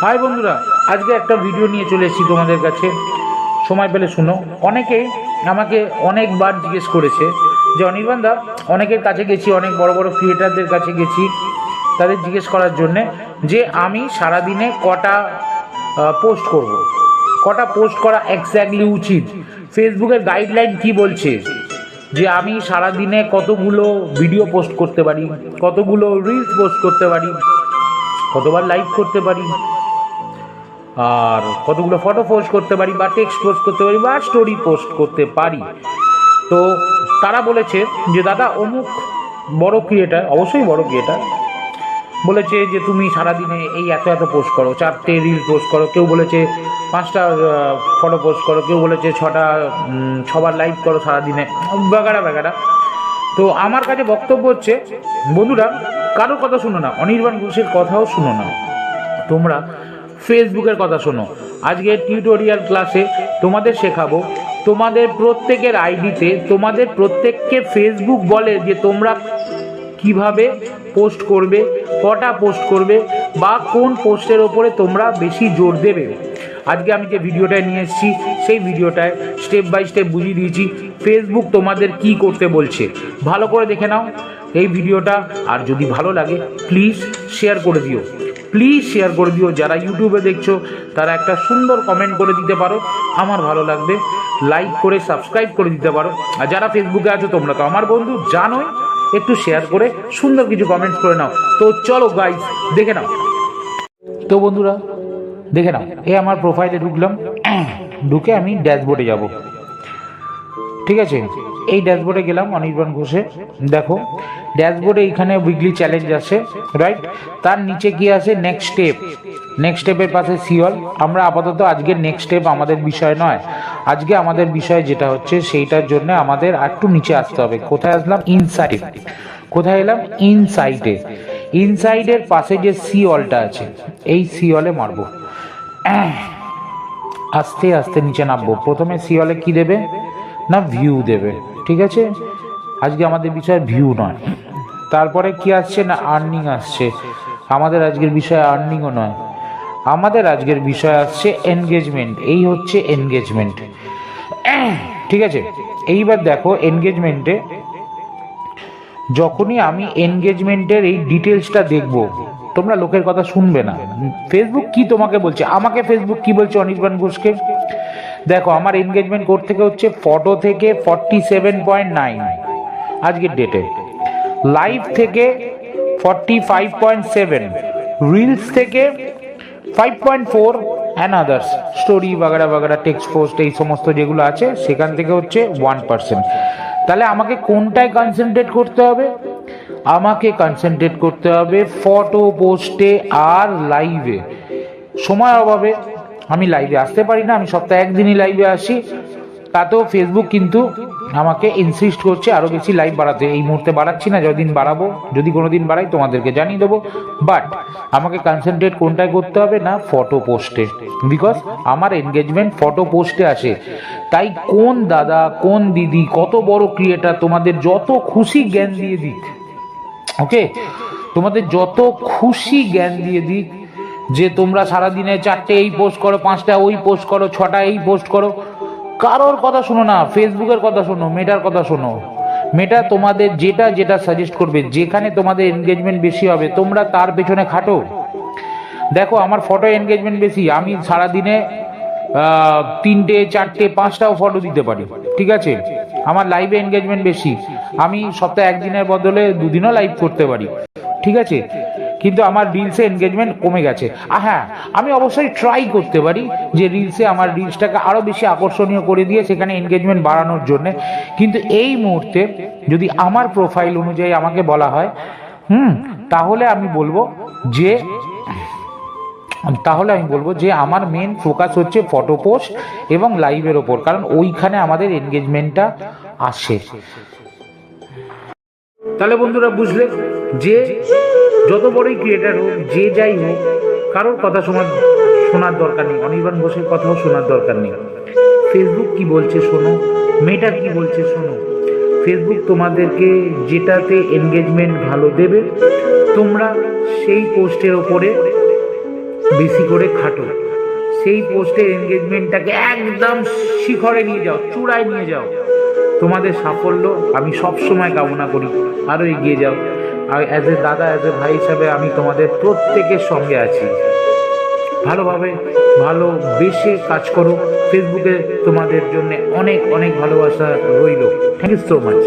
High বন্ধুরা, আজকে একটা ভিডিও নিয়ে চলে এসেছি তোমাদের কাছে। সময় পেলে শুনো। অনেকেই আমাকে অনেকবার জিজ্ঞেস করেছে যে অনির্বাণদা, অনেকের কাছে গেছি, অনেক বড় বড় ক্রিয়েটারদের কাছে গেছি, তাদের জিজ্ঞেস করার জন্যে যে আমি সারাদিনে কটা পোস্ট করব, কটা পোস্ট করা এক্স্যাক্টলি উচিত, ফেসবুকের গাইডলাইন কি বলছে যে আমি সারাদিনে কতগুলো ভিডিও পোস্ট করতে পারি, কতগুলো রিলস পোস্ট করতে পারি, কতবার লাইভ করতে পারি, আর কতগুলো ফটো পোস্ট করতে পারি, বা টেক্সট পোস্ট করতে পারি, বা স্টোরি পোস্ট করতে পারি। তো তারা বলেছে যে দাদা অমুক বড় ক্রিয়েটার, অবশ্যই বড় ক্রিয়েটার, বলেছে যে তুমি সারাদিনে এই এত এত পোস্ট করো, 4টে রিল পোস্ট করো, কেউ বলেছে 5টা ফটো পোস্ট করো, কেউ বলেছে 6বার লাইভ করো সারাদিনে, বাগাড়া বাগাড়া। তো আমার কাছে বক্তব্য হচ্ছে, বন্ধুরা কারোর কথা শুনো না, অনির্বাণ ঘোষের কথাও শুনো না, তোমরা ফেসবুকের কথা শোনো। আজকে টিউটোরিয়াল ক্লাসে তোমাদের শেখাবো তোমাদের প্রত্যেকের আইডিতে, তোমাদের প্রত্যেককে ফেসবুক বলে যে তোমরা কিভাবে পোস্ট করবে, কটা পোস্ট করবে, বা কোন পোস্টের ওপরে তোমরা বেশি জোর দেবে। আজকে আমি যে ভিডিওটায় নিয়ে এসেছি সেই ভিডিওটায় স্টেপ বাই স্টেপ বুঝিয়ে দিয়েছি ফেসবুক তোমাদের কি করতে বলছে। ভালো করে দেখে নাও এই ভিডিওটা, আর যদি ভালো লাগে প্লিজ শেয়ার করে দিও, প্লিজ শেয়ার করে দিও। যারা ইউটিউবে দেখছো তারা একটা সুন্দর কমেন্ট করে দিতে পারো, আমার ভালো লাগবে। লাইক করে সাবস্ক্রাইব করে দিতে পারো। আর যারা ফেসবুকে আছো তোমরা তো আমার বন্ধু জানোই, একটু শেয়ার করে সুন্দর কিছু কমেন্টস করে নাও। তো চলো গাইস দেখে নাও। তো বন্ধুরা দেখে নাও, এই আমার প্রোফাইলে ঢুকলাম, ঢুকে আমি ড্যাশবোর্ডে যাব। ঠিক আছে, এই ড্যাশবোর্ডে গেলাম অনির্বাণ ঘোষে। দেখো ড্যাশবোর্ডে এইখানে উইকলি চ্যালেঞ্জ আছে, রাইট? তার নিচে কি আছে? Next step. নেক্সট স্টেপের পাশে সিওল। আমরা আপাতত আজকে নেক্সট স্টেপ আমাদের বিষয় নয়, আজকে আমাদের বিষয় যেটা হচ্ছে সেইটার জন্য আমাদের একটু নিচে আসতে হবে। কোথায় আসলাম? ইনসাইড। কোথায় এলাম? ইনসাইডে। ইনসাইডের পাশে যে সিওলটা আছে, এই সিওলে মারবো, আস্তে আস্তে নিচে নামবো। প্রথমে সিওলে কি দেবে না? ভিউ দেবে। ঠিক আছে, আজকে আমাদের বিষয় ভিউ নয়। তারপরে কি আসছে না? আর্নিং আসছে। আমাদের আজকের বিষয় আর্নিংও নয়, আমাদের আজকের বিষয় আসছে এনগেজমেন্ট। এই হচ্ছে এনগেজমেন্ট। ঠিক আছে, এইবার দেখো এনগেজমেন্টে যখনই আমি এনগেজমেন্টের এই ডিটেলসটা দেখব, তোমরা লোকের কথা শুনবে না। ফেসবুক কি তোমাকে বলছে, আমাকে ফেসবুক কি বলছে অনির্বাণ ঘোষকে। দেখো আমার এনগেজমেন্ট কোড থেকে হচ্ছে ফটো থেকে 47.9 আজকের ডেটে, লাইভ থেকে 45.7, রিলস থেকে 5.4, অ্যান্ড আদার্স স্টোরি বাগাড়া বাগাড়া টেক্সট পোস্ট এই সমস্ত যেগুলো আছে সেখান থেকে হচ্ছে 1%। তাহলে আমাকে কোনটায় কনসেন্ট্রেট করতে হবে? আমাকে কনসেন্ট্রেট করতে হবে ফটো পোস্টে আর লাইভে। সময় অভাবে আমি লাইভে আসতে পারি না, আমি সপ্তাহে একদিনই লাইভে আসি। তাতেও ফেসবুক কিন্তু আমাকে ইনসিস্ট করছে আরও বেশি লাইভ বাড়াতে। এই মুহূর্তে বাড়াচ্ছি না, যতদিন বাড়াবো, যদি কোনো দিন বাড়াই তোমাদেরকে জানিয়ে দেবো। বাট আমাকে কনসেন্ট্রেট কোনটায় করতে হবে না? ফটো পোস্টে, বিকজ আমার এনগেজমেন্ট ফটো পোস্টে আসে। তাই কোন দাদা, কোন দিদি, কত বড় ক্রিয়েটার তোমাদের যত খুশি জ্ঞান দিয়ে দিক, ওকে, তোমাদের যত খুশি জ্ঞান দিয়ে দিক যে তোমরা সারাদিনে 4টে এই পোস্ট করো, 5টা ওই পোস্ট করো, 6টা এই পোস্ট করো, কারোর কথা শোনো না, ফেসবুকের কথা শোনো, মেটার কথা শোনো। মেটা তোমাদের যেটা যেটা সাজেস্ট করবে, যেখানে তোমাদের এনগেজমেন্ট বেশি হবে তোমরা তার পেছনে খাটো। দেখো আমার ফটো এনগেজমেন্ট বেশি, আমি সারাদিনে 3টে 4টে 5টাও ফটো দিতে পারি। ঠিক আছে, আমার লাইভে এনগেজমেন্ট বেশি, আমি সপ্তাহে একদিনের বদলে 2 দিনও লাইভ করতে পারি। ঠিক আছে, কিন্তু আমার রিলসে এনগেজমেন্ট কমে গেছে। হ্যাঁ, আমি অবশ্যই ট্রাই করতে পারি যে রিলসে আমার রিলসটাকে আরও বেশি আকর্ষণীয় করে দিয়ে সেখানে এনগেজমেন্ট বাড়ানোর জন্যে। কিন্তু এই মুহূর্তে যদি আমার প্রোফাইল অনুযায়ী আমাকে বলা হয়, তাহলে আমি বলবো যে আমার মেন ফোকাস হচ্ছে ফটো পোস্ট এবং লাইভের ওপর, কারণ ওইখানে আমাদের এনগেজমেন্টটা আসে। তাহলে বন্ধুরা বুঝলে যে যত বড়ই ক্রিয়েটার হোক, যে যাই হোক, কারোর কথা শোনার দরকার নেই, অনির্বাণ ঘোষের কথাও শোনার দরকার নেই। ফেসবুক কি বলছে শোনো, মেটার কি বলছে শোনো। ফেসবুক তোমাদেরকে যেটাতে এনগেজমেন্ট ভালো দেবে তোমরা সেই পোস্টের ওপরে বেশি করে খাটো, সেই পোস্টের এনগেজমেন্টটাকে একদম শিখরে নিয়ে যাও, চূড়ায় নিয়ে যাও। তোমাদের সাফল্য আমি সব সময় কামনা করি, আরও এগিয়ে যাও। আর অ্যাজ এ দাদা, অ্যাজ এ ভাই হিসাবে আমি তোমাদের প্রত্যেকের সঙ্গে আছি। ভালোভাবে ভালোবেসে কাজ করো। ফেসবুকে তোমাদের জন্য অনেক অনেক ভালোবাসা রইল। Thank you so much.